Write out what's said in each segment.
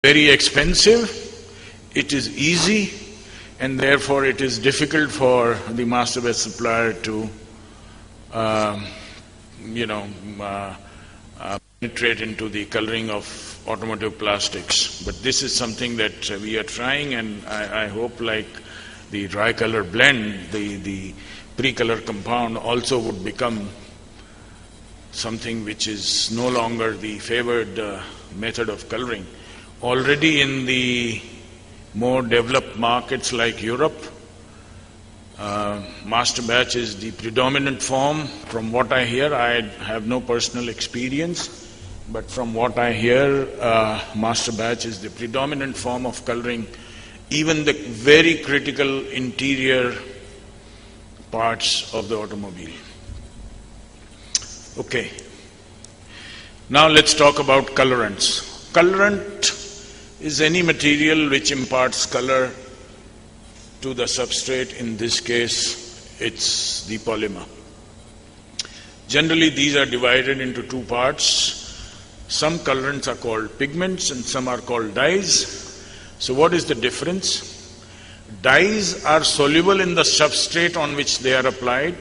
very expensive, it is easy, and therefore it is difficult for the master batch supplier to penetrate into the coloring of automotive plastics. But this is something that we are trying, and I hope, like the dry color blend, the pre-color compound also would become something which is no longer the favored method of coloring. Already in the more developed markets like Europe, master batch is the predominant form. From what I hear, I have no personal experience, but from what I hear, master batch is the predominant form of coloring even the very critical interior parts of the automobile. Okay. Now let's talk about colorants. Colorant is any material which imparts color to the substrate. In this case, it's the polymer. Generally, these are divided into two parts. Some colorants are called pigments and some are called dyes. So what is the difference? Dyes are soluble in the substrate on which they are applied,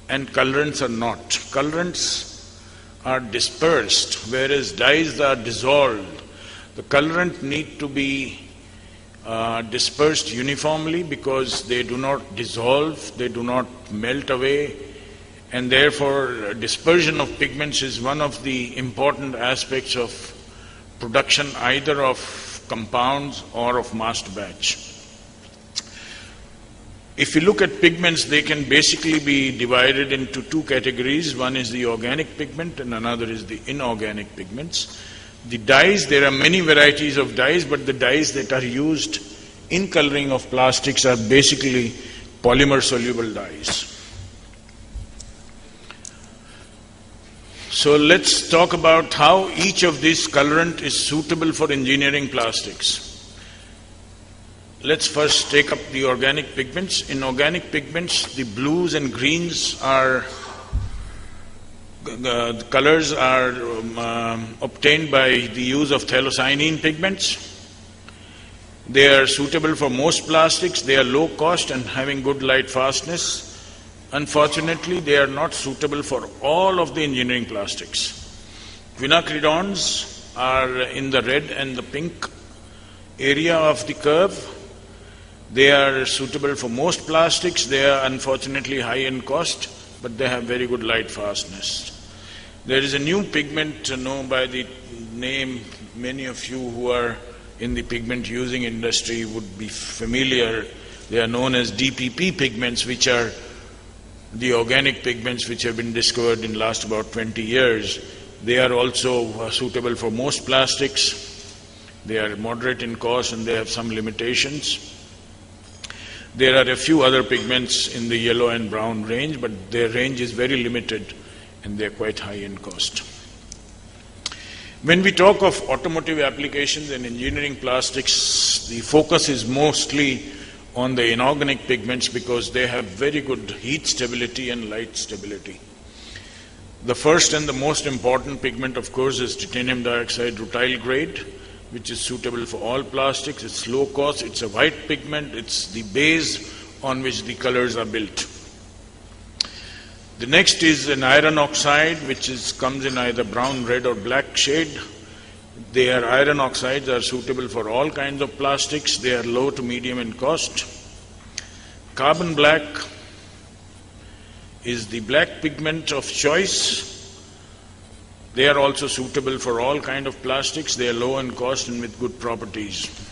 and colorants are not. Colorants are dispersed, whereas dyes are dissolved. The colorant need to be dispersed uniformly because they do not dissolve, they do not melt away, and therefore dispersion of pigments is one of the important aspects of production either of compounds or of master batch. If you look at pigments, they can basically be divided into two categories. One is the organic pigment and another is the inorganic pigments. The dyes, there are many varieties of dyes, but the dyes that are used in coloring of plastics are basically polymer soluble dyes. So let's talk about how each of these colorant is suitable for engineering plastics. Let's first take up the organic pigments. In organic pigments, the blues and greens are the colors are obtained by the use of phthalocyanine pigments. They are suitable for most plastics. They are low cost and having good light fastness. Unfortunately, they are not suitable for all of the engineering plastics. Quinacridons are in the red and the pink area of the curve. They are suitable for most plastics. They are unfortunately high in cost, but they have very good light fastness. There is a new pigment known by the name, many of you who are in the pigment using industry would be familiar. They are known as DPP pigments, which are the organic pigments which have been discovered in the last about 20 years. They are also suitable for most plastics. They are moderate in cost and they have some limitations. There are a few other pigments in the yellow and brown range, but their range is very limited and they are quite high in cost. When we talk of automotive applications and engineering plastics, the focus is mostly on the inorganic pigments because they have very good heat stability and light stability. The first and the most important pigment, of course, is titanium dioxide rutile grade, which is suitable for all plastics. It's low cost, it's a white pigment, it's the base on which the colors are built. The next is an iron oxide, which comes in either brown, red or black shade. Their iron oxides are suitable for all kinds of plastics. They are low to medium in cost. Carbon black is the black pigment of choice. They are also suitable for all kinds of plastics. They are low in cost and with good properties.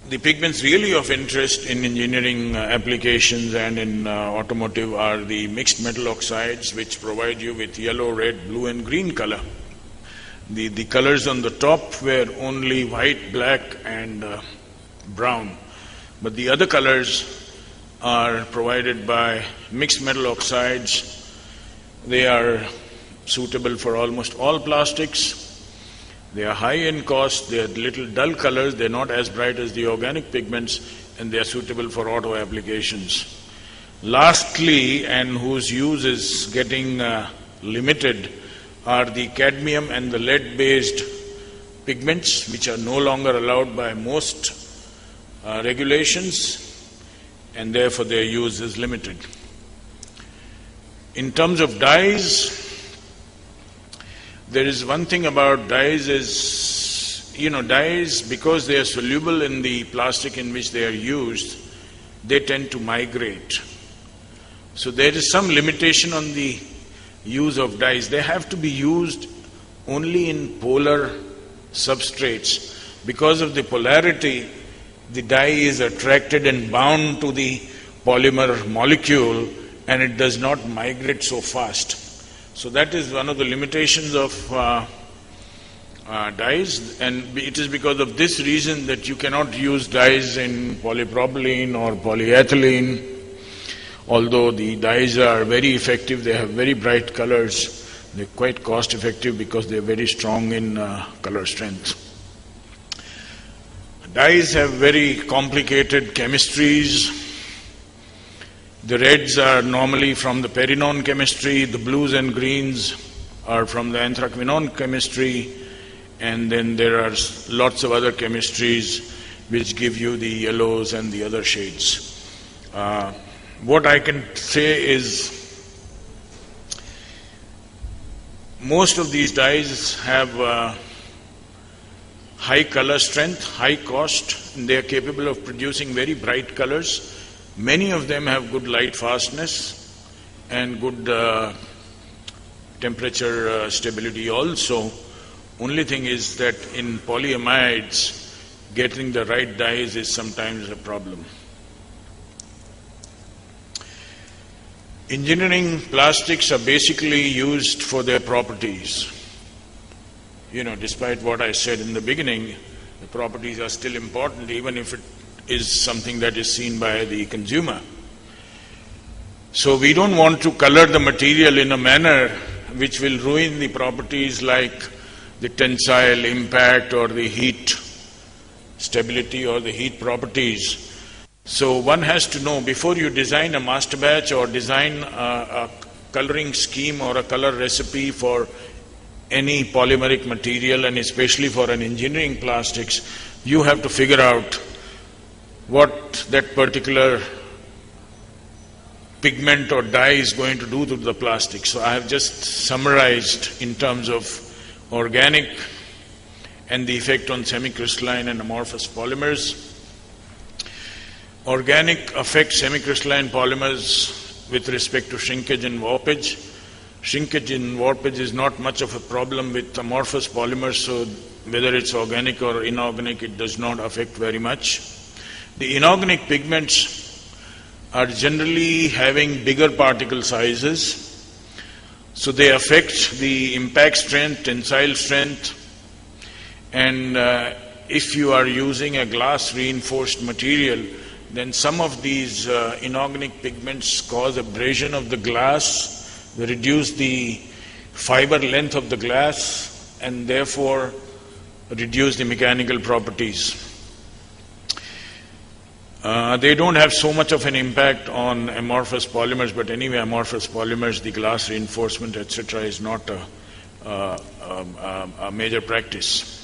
The pigments really of interest in engineering applications and in automotive are the mixed metal oxides, which provide you with yellow, red, blue and green color. The colors on the top were only white, black and brown, but the other colors are provided by mixed metal oxides. They are suitable for almost all plastics. They are high in cost, they are little dull colors, they are not as bright as the organic pigments, and they are suitable for auto applications. Lastly, and whose use is getting limited, are the cadmium and the lead-based pigments, which are no longer allowed by most regulations, and therefore their use is limited. In terms of dyes, there is one thing about dyes is, dyes, because they are soluble in the plastic in which they are used, they tend to migrate. So there is some limitation on the use of dyes. They have to be used only in polar substrates. Because of the polarity, the dye is attracted and bound to the polymer molecule, and it does not migrate so fast. So that is one of the limitations of dyes, and it is because of this reason that you cannot use dyes in polypropylene or polyethylene. Although the dyes are very effective, they have very bright colors, they're quite cost effective because they're very strong in color strength. Dyes have very complicated chemistries. The reds are normally from the perinone chemistry, the blues and greens are from the anthraquinone chemistry, and then there are lots of other chemistries which give you the yellows and the other shades. What I can say is most of these dyes have high color strength, high cost, and they are capable of producing very bright colors. Many of them have good light fastness and good temperature stability also. Only thing is that in polyamides, getting the right dyes is sometimes a problem. Engineering plastics are basically used for their properties. Despite what I said in the beginning, the properties are still important, even if it is something that is seen by the consumer. So we don't want to color the material in a manner which will ruin the properties like the tensile impact or the heat stability or the heat properties. So one has to know, before you design a master batch or design a coloring scheme or a color recipe for any polymeric material, and especially for an engineering plastics, you have to figure out what that particular pigment or dye is going to do to the plastic. So I have just summarized in terms of organic and the effect on semicrystalline and amorphous polymers. Organic affects semicrystalline polymers with respect to shrinkage and warpage. Shrinkage and warpage is not much of a problem with amorphous polymers, so whether it's organic or inorganic, it does not affect very much. The inorganic pigments are generally having bigger particle sizes, so they affect the impact strength, tensile strength, and if you are using a glass reinforced material, then some of these inorganic pigments cause abrasion of the glass, they reduce the fiber length of the glass, and therefore reduce the mechanical properties. They don't have so much of an impact on amorphous polymers, but anyway, amorphous polymers, the glass reinforcement, etc., is not a major practice.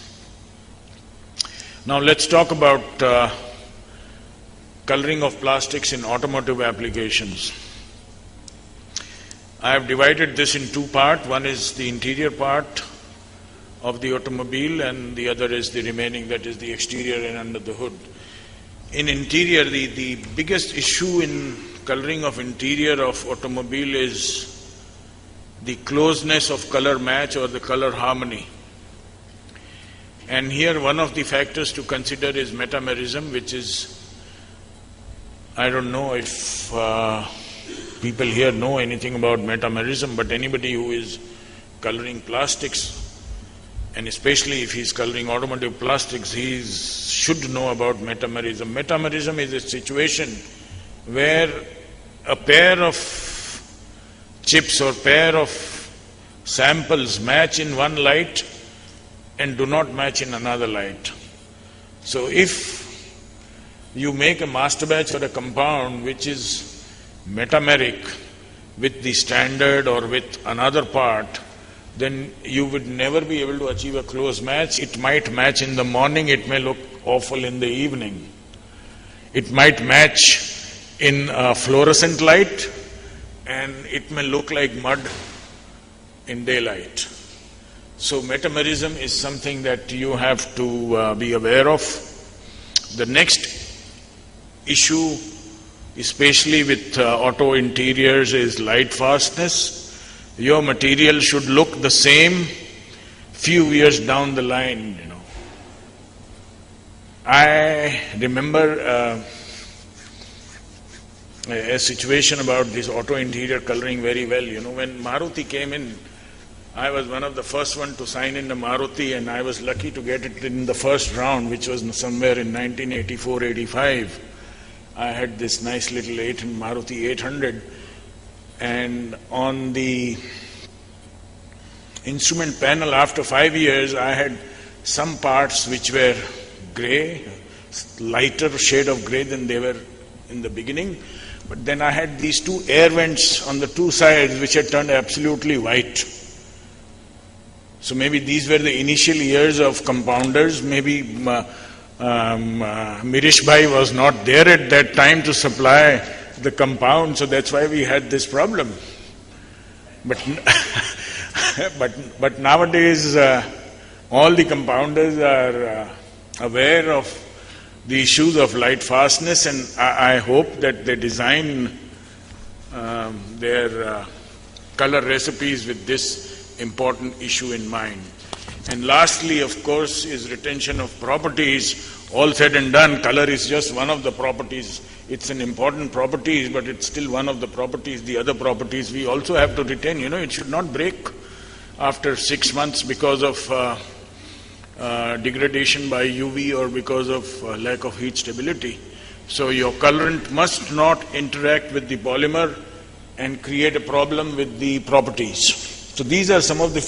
Now let's talk about coloring of plastics in automotive applications. I have divided this in two parts. One is the interior part of the automobile, and the other is the remaining, that is the exterior and under the hood. In interior, the biggest issue in coloring of interior of automobile is the closeness of color match or the color harmony. And here one of the factors to consider is metamerism, which is, I don't know if people here know anything about metamerism, but anybody who is coloring plastics, and especially if he is coloring automotive plastics, he should know about metamerism. Metamerism is a situation where a pair of chips or pair of samples match in one light and do not match in another light. So if you make a master batch or a compound which is metameric with the standard or with another part, then you would never be able to achieve a close match. It might match in the morning, it may look awful in the evening. It might match in fluorescent light, and it may look like mud in daylight. So metamerism is something that you have to be aware of. The next issue, especially with auto interiors, is light fastness. Your material should look the same few years down the line, you know. I remember a situation about this auto interior coloring very well. You know, when Maruti came in, I was one of the first one to sign in the Maruti, and I was lucky to get it in the first round, which was somewhere in 1984-85. I had this nice little Maruti 800, and on the instrument panel after 5 years, I had some parts which were grey, lighter shade of grey than they were in the beginning. But then I had these two air vents on the two sides which had turned absolutely white. So maybe these were the initial years of compounders. Maybe Mirish Bhai was not there at that time to supply the compound, so that's why we had this problem. But but nowadays all the compounders are aware of the issues of light fastness, and I hope that they design their color recipes with this important issue in mind. And lastly, of course, is retention of properties. All said and done, color is just one of the properties. It's an important property, but it's still one of the properties. The other properties we also have to retain. You know, it should not break after 6 months because of degradation by UV or because of lack of heat stability. So your colorant must not interact with the polymer and create a problem with the properties. So these are some of the